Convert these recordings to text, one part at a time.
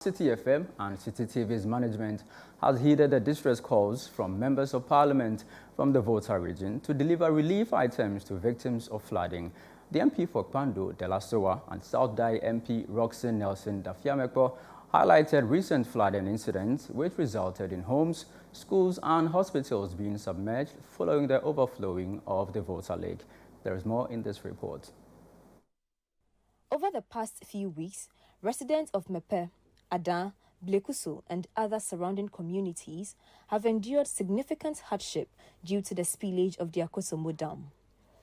Citi FM and Citi TV's management has heeded the distress calls from members of parliament from the Volta region to deliver relief items to victims of flooding. The MP for Kpando and South Dayi MP Roxanne Nelson Dafiamekpo highlighted recent flooding incidents which resulted in homes, schools and hospitals being submerged following the overflowing of the Volta Lake. There is more in this report. Over the past few weeks, residents of Mepe, Adan, Blekuso and other surrounding communities have endured significant hardship due to the spillage of the Akosombo Dam.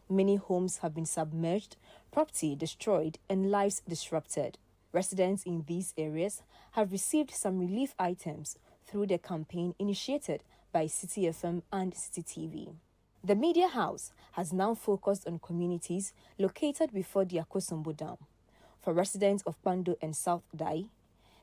Many homes have been submerged, property destroyed and lives disrupted. Residents in these areas have received some relief items through the campaign initiated by Citi FM and Citi TV. The media house has now focused on communities located before the Akosombo Dam. For residents of Kpando and South Dayi,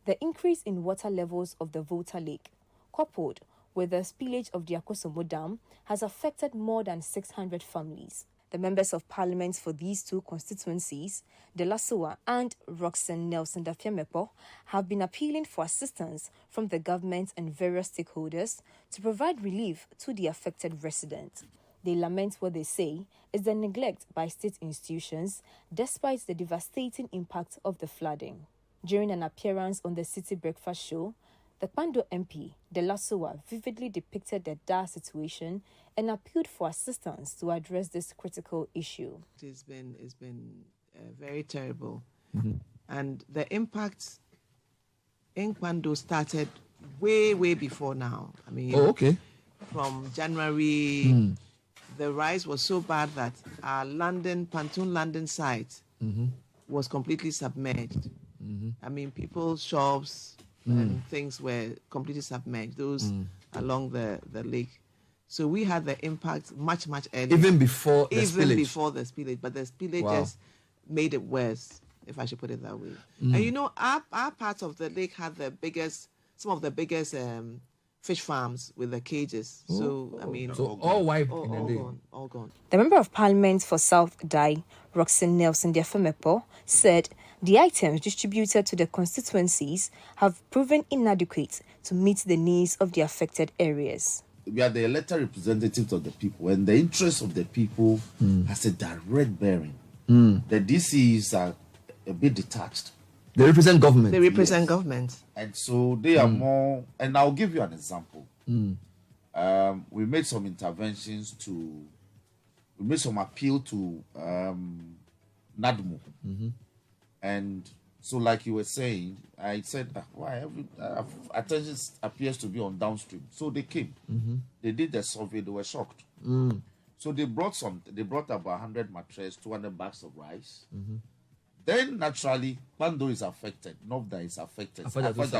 the increase in water levels of the Volta Lake, coupled with the spillage of the Akosombo Dam, has affected more than 600 families. The members of parliament for these two constituencies, Delasoa and Roxanne Nelson Dafiamekpo, have been appealing for assistance from the government and various stakeholders to provide relief to the affected residents. They lament what they say is the neglect by state institutions despite the devastating impact of the flooding. During an appearance on the Citi Breakfast Show, the Kpando MP, Delasoa, vividly depicted the dire situation and appealed for assistance to address this critical issue. It's been very terrible. And the impact in Kpando started way before now. I mean, from January, the rise was so bad that our Pontoon landing site was completely submerged. I mean, people's shops and things were completely submerged, those along the lake. So we had the impact much earlier. Even before the spillage. But the spillage just made it worse, if I should put it that way. And you know, our part of the lake had some of the biggest fish farms with the cages. So, I mean... So all wiped in a day. All gone. The Member of Parliament for South Dayi, Roxanne Nelson Dafiamekpo, said the items distributed to the constituencies have proven inadequate to meet the needs of the affected areas. We are the elected representatives of the people, and the interests of the people has a direct bearing. The DCs are a bit detached. They represent government. They represent government. And so they are more, and I'll give you an example. We made some interventions we made some appeal to NADMO. And so like you were saying, I said, why attention appears to be on downstream. So they came. They did the survey, they were shocked. So they brought about 100 mattresses, 200 bags of rice. Then naturally, Kpando is affected. Novda is affected.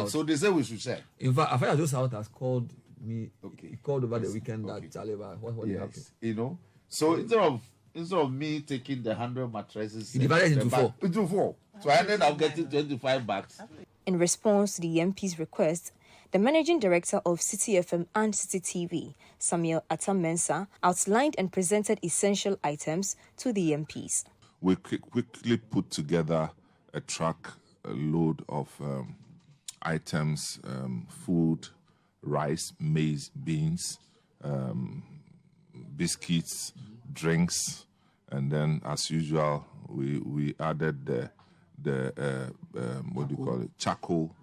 So they say we should share. In fact, Afajado South has called me. He called over the weekend that Chaleba. What happened? You know. So instead of me taking the 100 mattresses, he divided into four. So I ended up getting 25 bags. In response to the MP's request, the managing director of Citi FM and Citi TV, Samuel Atamensa, outlined and presented essential items to the MPs. We quickly put together a load of items, food, rice, maize, beans, biscuits, drinks, and then, as usual, we added the what do you call it, charcoal.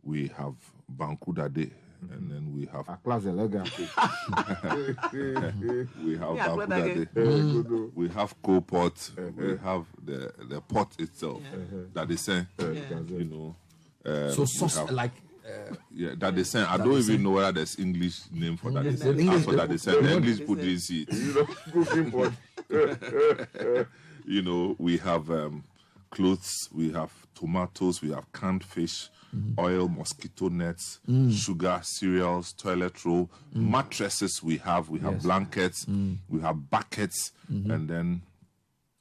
We have bankudade, and then we have we have bankudade. We have coal pot. We have the pot itself that they send. You know, so sauce that they send. I don't even know whether there's English name for that. They send. The English put this seed. You know, we have clothes, we have tomatoes, we have canned fish, oil, mosquito nets, sugar, cereals, toilet roll, mattresses. We have blankets, we have buckets, and then,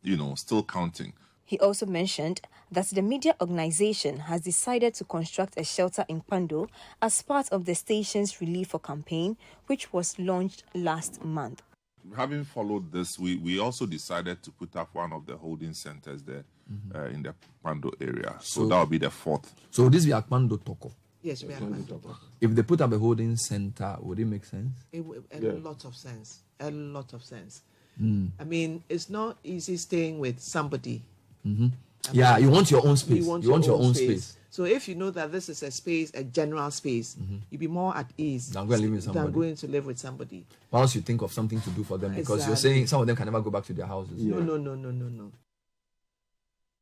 you know, still counting. He also mentioned that the media organization has decided to construct a shelter in Kpando as part of the station's relief campaign, which was launched last month. having followed this, we also decided to put up one of the holding centers there in the Kpando area. So that will be the fourth. So this will be a Kpando Toko. Yes, we are Kpando. If they put up a holding center, would it make sense? A lot of sense. A lot of sense. I mean, it's not easy staying with somebody. Yeah, you want your own space. You want your own space. So if you know that this is a space, a general space, you'll be more at ease than going to live with somebody. Once you think of something to do for them, because you're saying some of them can never go back to their houses. No.